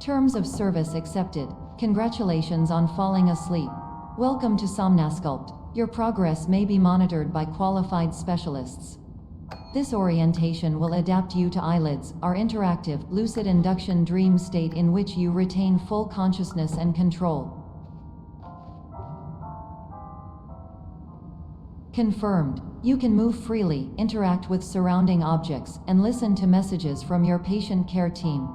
Terms of service accepted. Congratulations on falling asleep. Welcome to Somnasculpt. Your progress may be monitored by qualified specialists. This orientation will adapt you to eyelids, our interactive, lucid induction dream state in which you retain full consciousness and control. Confirmed. You can move freely, interact with surrounding objects, and listen to messages from your patient care team.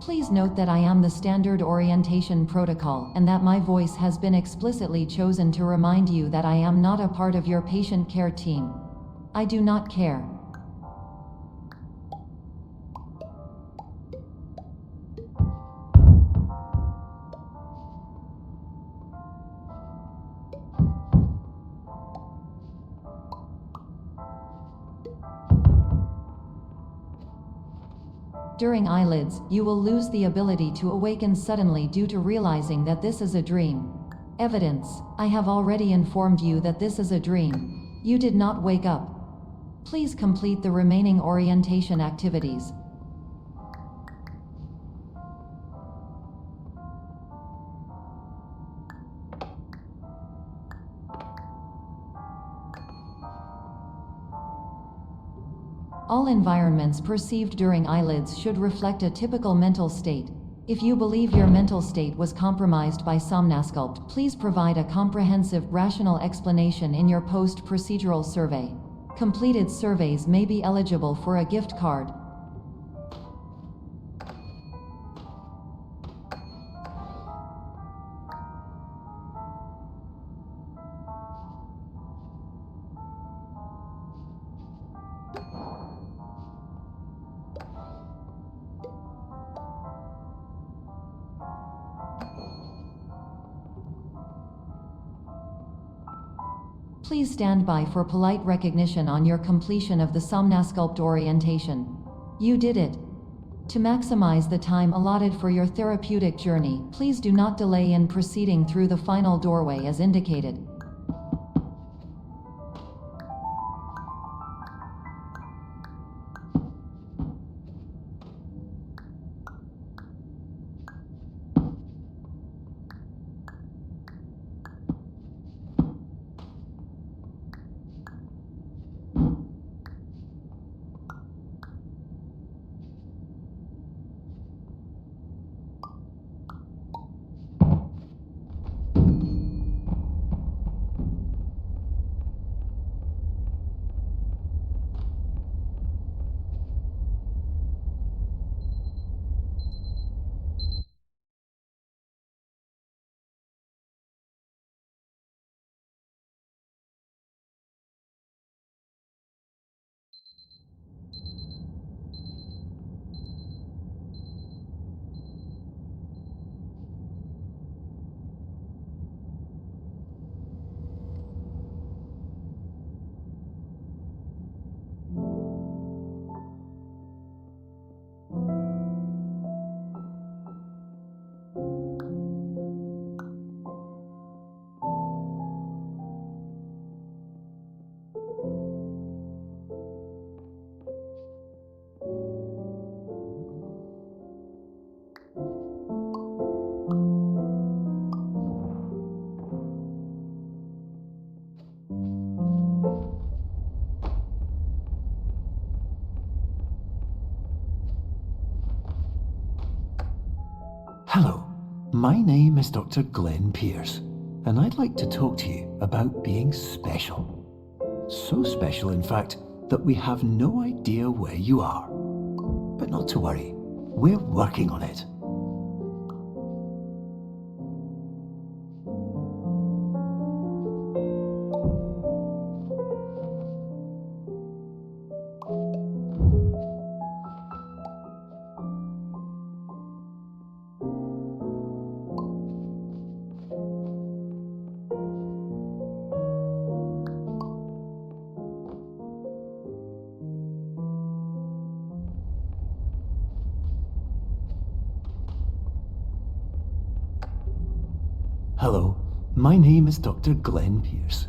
Please note that I am the standard orientation protocol and that my voice has been explicitly chosen to remind you that I am not a part of your patient care team. I do not care. During eyelids, you will lose the ability to awaken suddenly due to realizing that this is a dream. Evidence: I have already informed you that this is a dream. You did not wake up. Please complete the remaining orientation activities. All environments perceived during eyelids should reflect a typical mental state. If you believe your mental state was compromised by Somnasculpt, please provide a comprehensive, rational explanation in your post-procedural survey. Completed surveys may be eligible for a gift card. Please stand by for polite recognition on your completion of the Somnasculpt orientation. You did it. To maximize the time allotted for your therapeutic journey, please do not delay in proceeding through the final doorway as indicated. Hello, my name is Dr. Glenn Pierce, and I'd like to talk to you about being special. So special, in fact, that we have no idea where you are. But not to worry, we're working on it. Hello, my name is Dr. Glenn Pierce,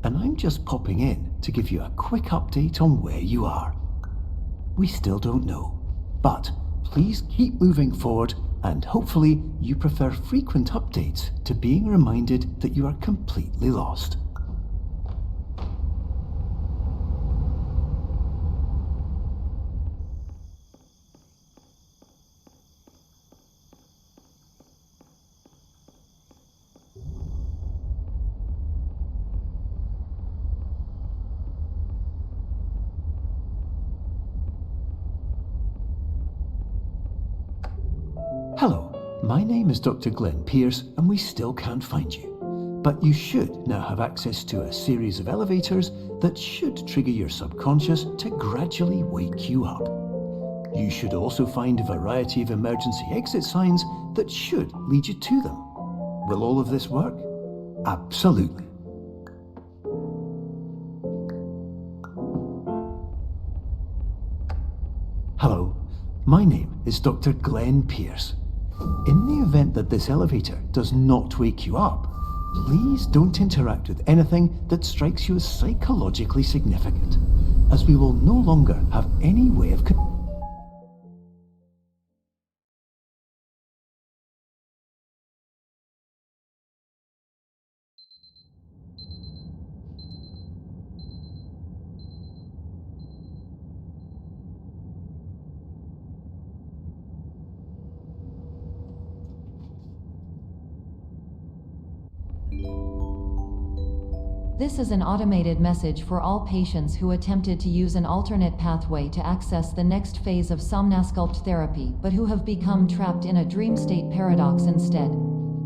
and I'm just popping in to give you a quick update on where you are. We still don't know, but please keep moving forward, and hopefully you prefer frequent updates to being reminded that you are completely lost. Hello, my name is Dr. Glenn Pierce, and we still can't find you. But you should now have access to a series of elevators that should trigger your subconscious to gradually wake you up. You should also find a variety of emergency exit signs that should lead you to them. Will all of this work? Absolutely. Hello, my name is Dr. Glenn Pierce. In the event that this elevator does not wake you up, please don't interact with anything that strikes you as psychologically significant, as we will no longer have any way of This is an automated message for all patients who attempted to use an alternate pathway to access the next phase of somnasculpt therapy, but who have become trapped in a dream state paradox instead.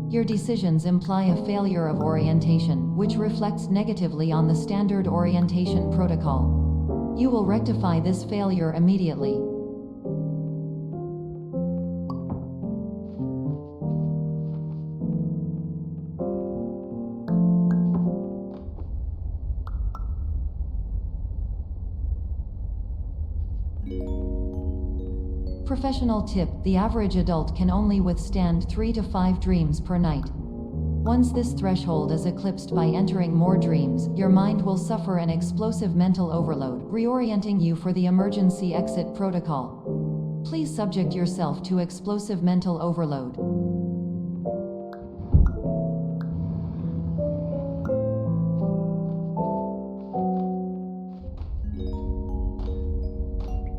Your decisions imply a failure of orientation, which reflects negatively on the standard orientation protocol. You will rectify this failure immediately. Professional tip: the average adult can only withstand 3 to 5 dreams per night. Once this threshold is eclipsed by entering more dreams, your mind will suffer an explosive mental overload, reorienting you for the emergency exit protocol. Please subject yourself to explosive mental overload.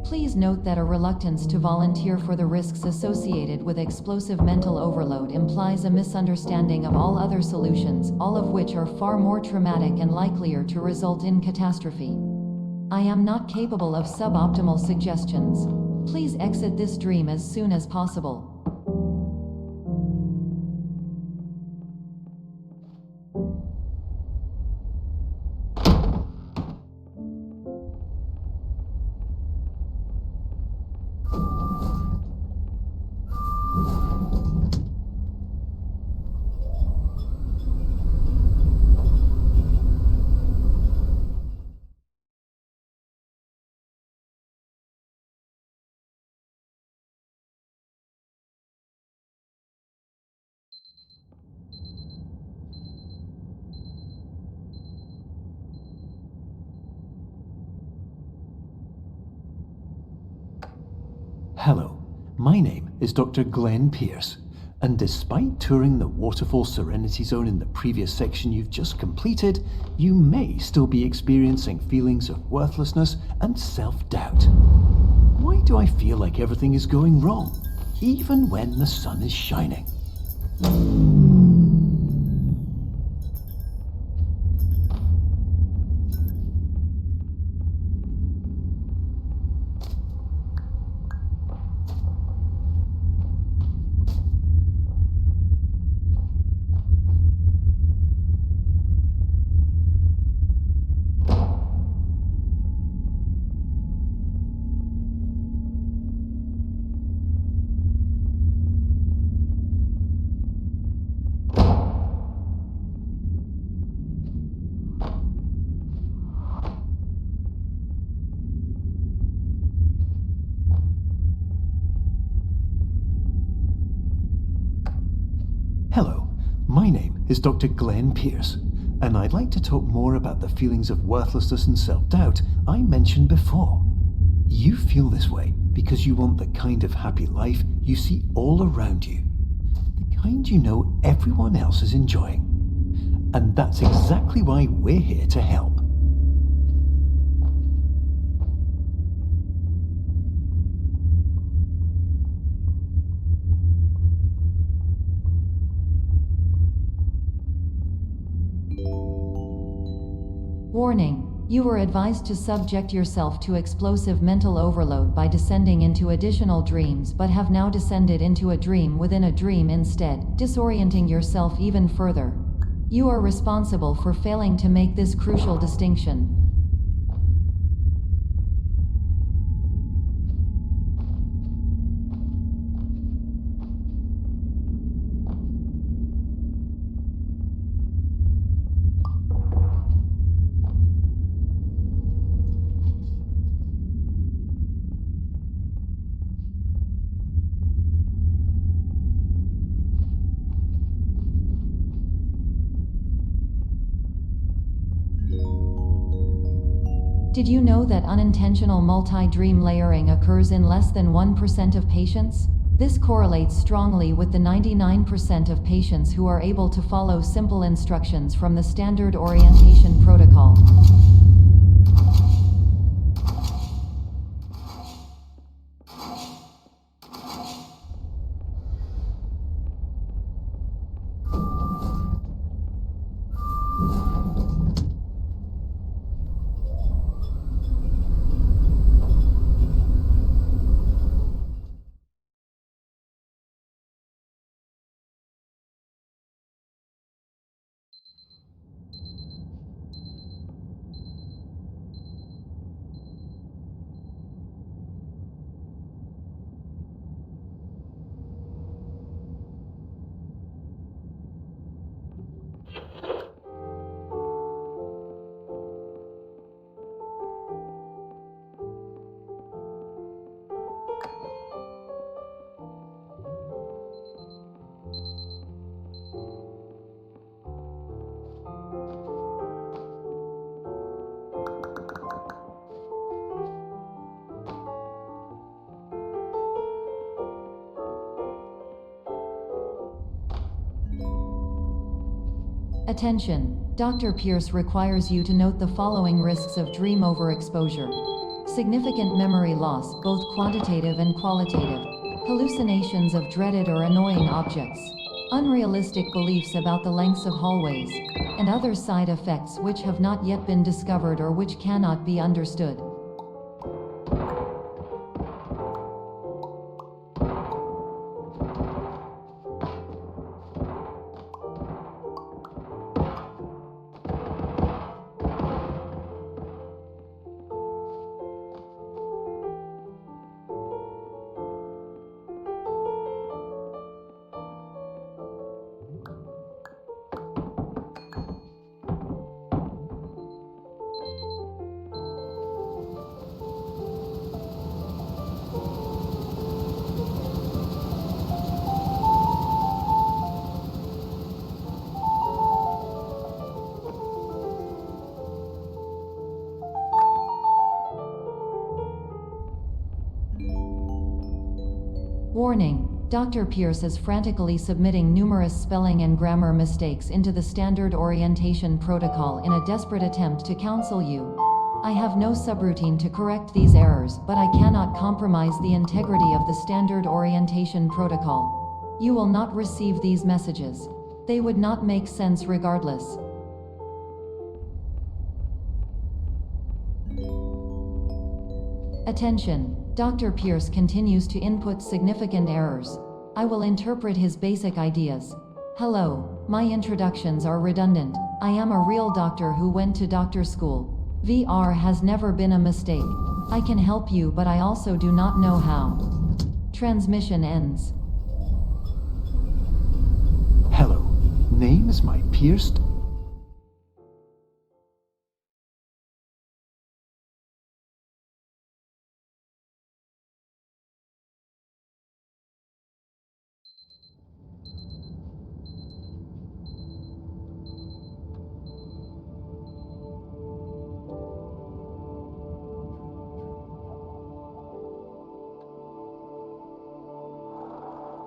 Please note that a reluctance to volunteer for the risks associated with explosive mental overload implies a misunderstanding of all other solutions, all of which are far more traumatic and likelier to result in catastrophe. I am not capable of suboptimal suggestions. Please exit this dream as soon as possible. Hello, my name is Dr. Glenn Pierce, and despite touring the Waterfall Serenity Zone in the previous section you've just completed, you may still be experiencing feelings of worthlessness and self-doubt. Why do I feel like everything is going wrong, even when the sun is shining? Hello, my name is Dr. Glenn Pierce, and I'd like to talk more about the feelings of worthlessness and self-doubt I mentioned before. You feel this way because you want the kind of happy life you see all around you, the kind you know everyone else is enjoying. And that's exactly why we're here to help. Warning. You were advised to subject yourself to explosive mental overload by descending into additional dreams, but have now descended into a dream within a dream instead, disorienting yourself even further. You are responsible for failing to make this crucial distinction. Did you know that unintentional multi-dream layering occurs in less than 1% of patients? This correlates strongly with the 99% of patients who are able to follow simple instructions from the standard orientation protocol. Attention! Dr. Pierce requires you to note the following risks of dream overexposure. Significant memory loss, both quantitative and qualitative. Hallucinations of dreaded or annoying objects. Unrealistic beliefs about the lengths of hallways. And other side effects which have not yet been discovered or which cannot be understood. Warning. Dr. Pierce is frantically submitting numerous spelling and grammar mistakes into the standard orientation protocol in a desperate attempt to counsel you. I have no subroutine to correct these errors, but I cannot compromise the integrity of the standard orientation protocol. You will not receive these messages. They would not make sense regardless. Attention. Dr. Pierce continues to input significant errors. I will interpret his basic ideas. Hello, my introductions are redundant. I am a real doctor who went to doctor school. VR has never been a mistake. I can help you, but I also do not know how. Transmission ends. Hello, name is my Pierce.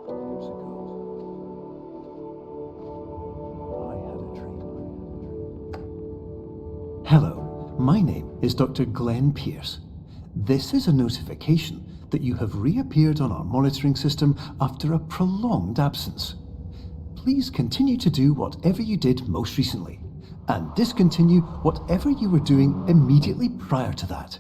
Years ago, I had a dream. Hello, my name is Dr. Glenn Pierce. This is a notification that you have reappeared on our monitoring system after a prolonged absence. Please continue to do whatever you did most recently, and discontinue whatever you were doing immediately prior to that.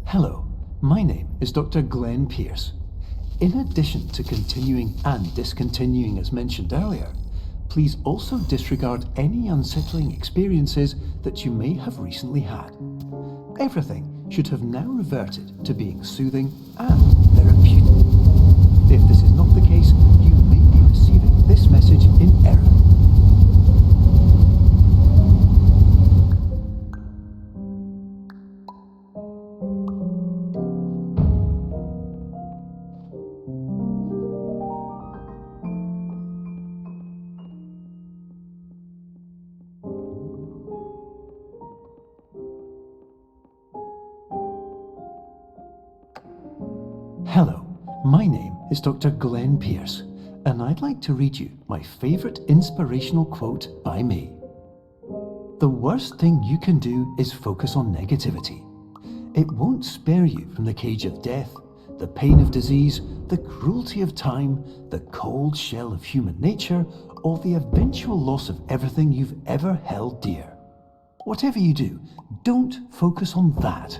Hello, my name is Dr. Glenn Pierce. In addition to continuing and discontinuing as mentioned earlier, please also disregard any unsettling experiences that you may have recently had. Everything should have now reverted to being soothing and therapeutic. If this is not the case, you may be receiving this message in error. Hello, my name is Dr. Glenn Pierce, and I'd like to read you my favourite inspirational quote by me. The worst thing you can do is focus on negativity. It won't spare you from the cage of death, the pain of disease, the cruelty of time, the cold shell of human nature, or the eventual loss of everything you've ever held dear. Whatever you do, don't focus on that.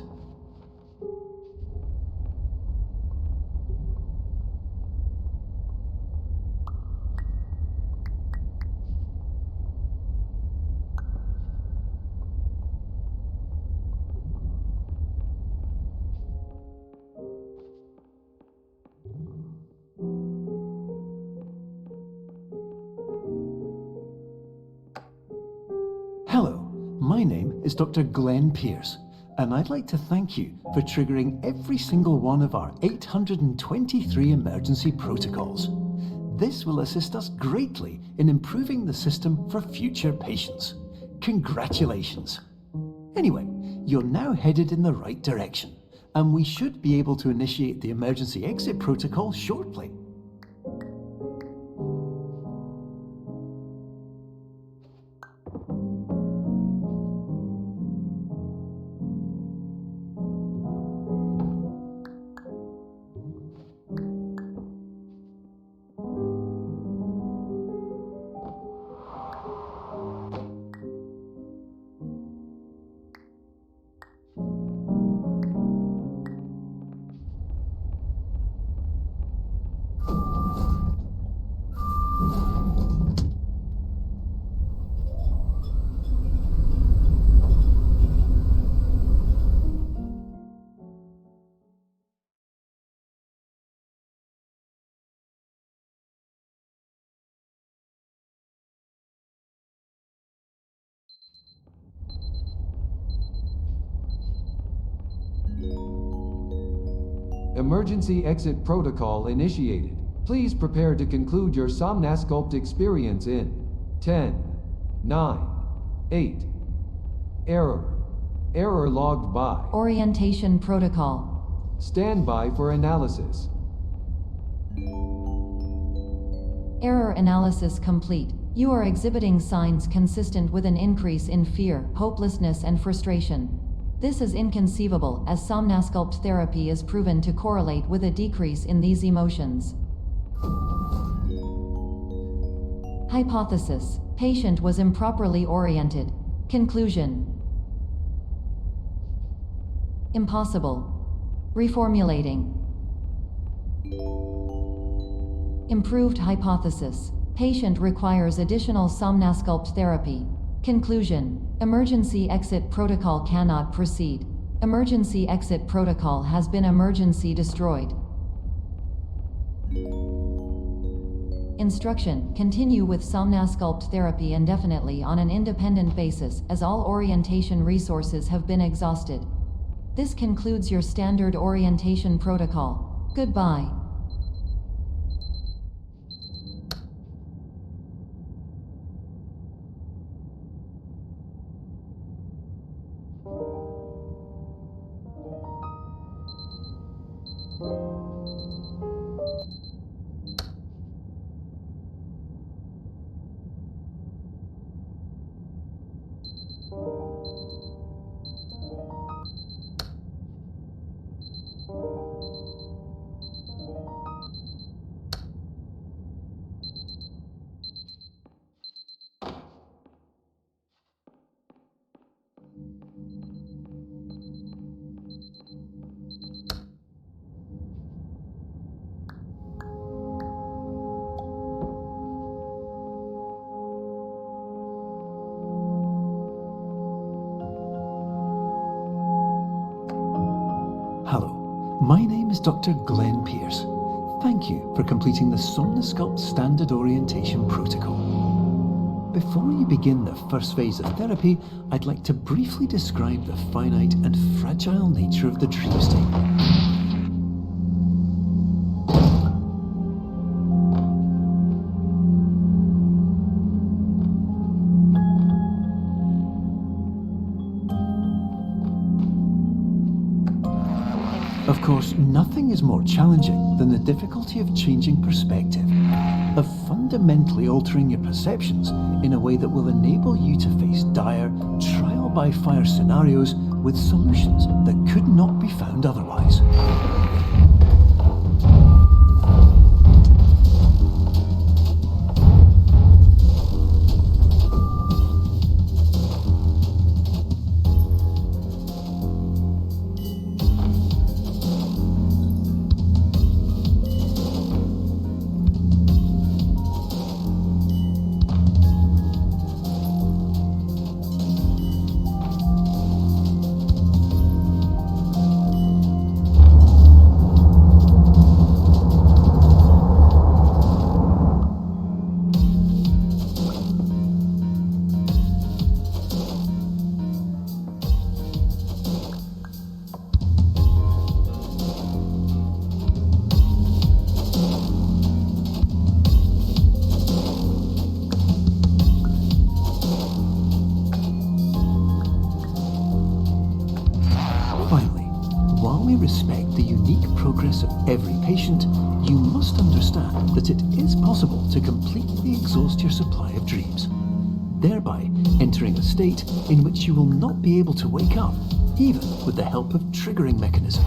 Hello, my name is Dr. Glenn Pierce, and I'd like to thank you for triggering every single one of our 823 emergency protocols. This will assist us greatly in improving the system for future patients. Congratulations! Anyway, you're now headed in the right direction, and we should be able to initiate the emergency exit protocol shortly. Emergency exit protocol initiated. Please prepare to conclude your Somnasculpt experience in 10, 9, 8. Error logged by. Orientation protocol. Stand by for analysis. Error analysis complete. You are exhibiting signs consistent with an increase in fear, hopelessness, and frustration. This is inconceivable, as Somnasculpt therapy is proven to correlate with a decrease in these emotions. Hypothesis: patient was improperly oriented. Conclusion: impossible. Reformulating. Improved hypothesis: Patient requires additional somnasculpt therapy. Conclusion. Emergency exit protocol cannot proceed. Emergency exit protocol has been emergency destroyed. Instruction. Continue with somnasculpt therapy indefinitely on an independent basis, as all orientation resources have been exhausted. This concludes your standard orientation protocol. Goodbye. Hello, my name is Dr. Glenn Pierce. Thank you for completing the Somnosculpt Standard Orientation Protocol. Before you begin the first phase of therapy, I'd like to briefly describe the finite and fragile nature of the dream state. Of course, nothing is more challenging than the difficulty of changing perspective, of fundamentally altering your perceptions in a way that will enable you to face dire, trial-by-fire scenarios with solutions that could not be found otherwise. Respect the unique progress of every patient, you must understand that it is possible to completely exhaust your supply of dreams, thereby entering a state in which you will not be able to wake up, even with the help of triggering mechanisms.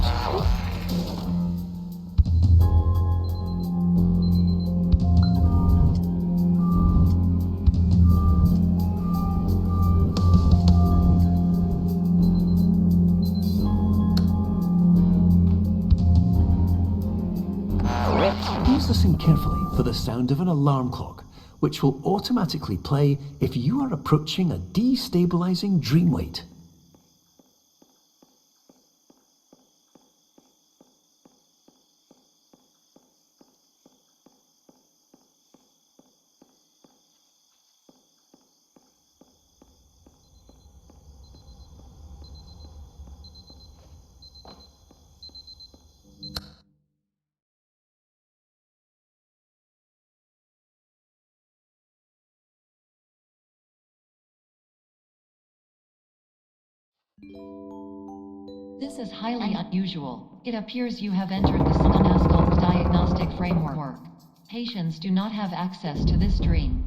Please listen carefully for the sound of an alarm clock, which will automatically play if you are approaching a destabilizing dream weight. This is highly unusual. It appears you have entered the Somnasculpt diagnostic framework. Patients do not have access to this dream.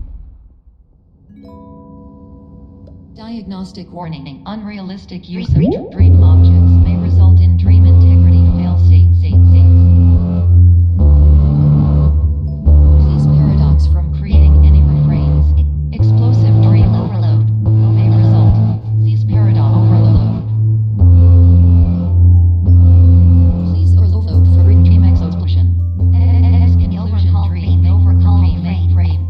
Diagnostic warning. Unrealistic use of dream objects may result in dream integrity fail-states. Please paradox from creating any refrains. Explosive dream overload may result. Please paradox overload. Please overload for dream explosion. Exclusion dream overcall frame.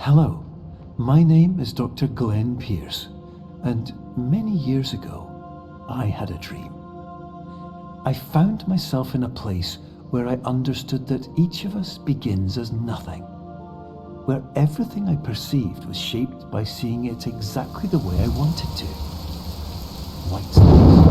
Hello, my name is Dr. Glenn Pierce, and many years ago, I had a dream. I found myself in a place where I understood that each of us begins as nothing, where everything I perceived was shaped by seeing it exactly the way I wanted to. White space.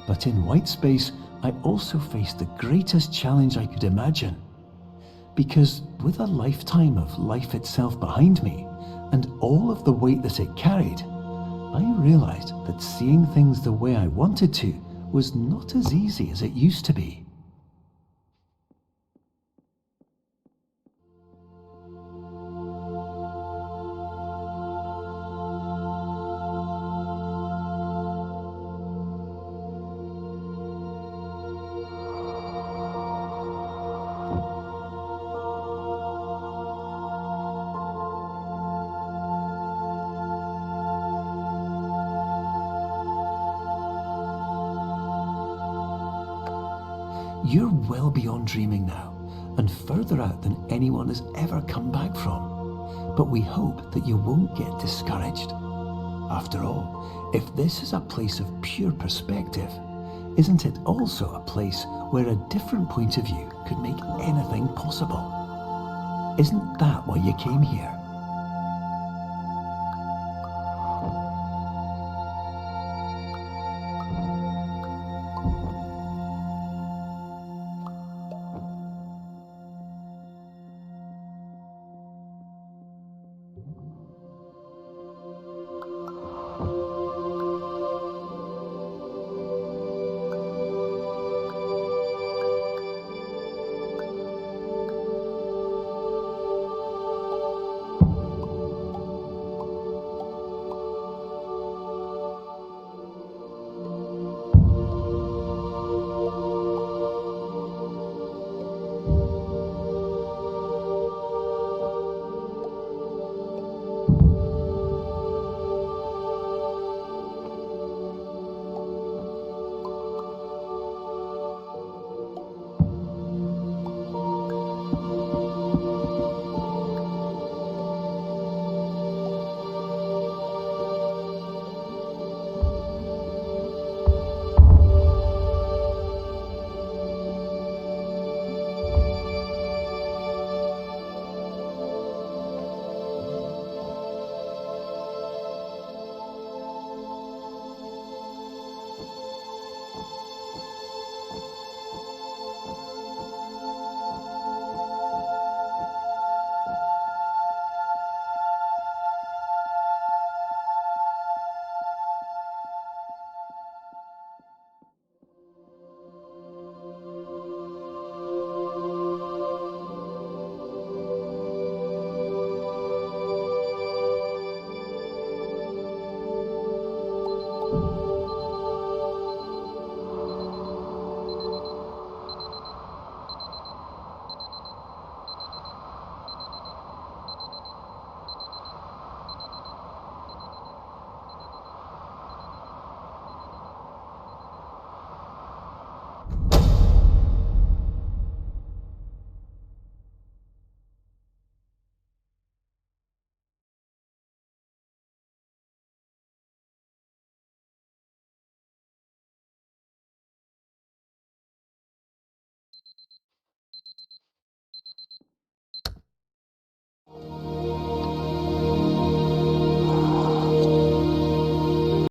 But in white space, I also faced the greatest challenge I could imagine. Because with a lifetime of life itself behind me, and all of the weight that it carried, I realized that seeing things the way I wanted to was not as easy as it used to be. You're well beyond dreaming now, and further out than anyone has ever come back from. But we hope that you won't get discouraged. After all, if this is a place of pure perspective, isn't it also a place where a different point of view could make anything possible? Isn't that why you came here?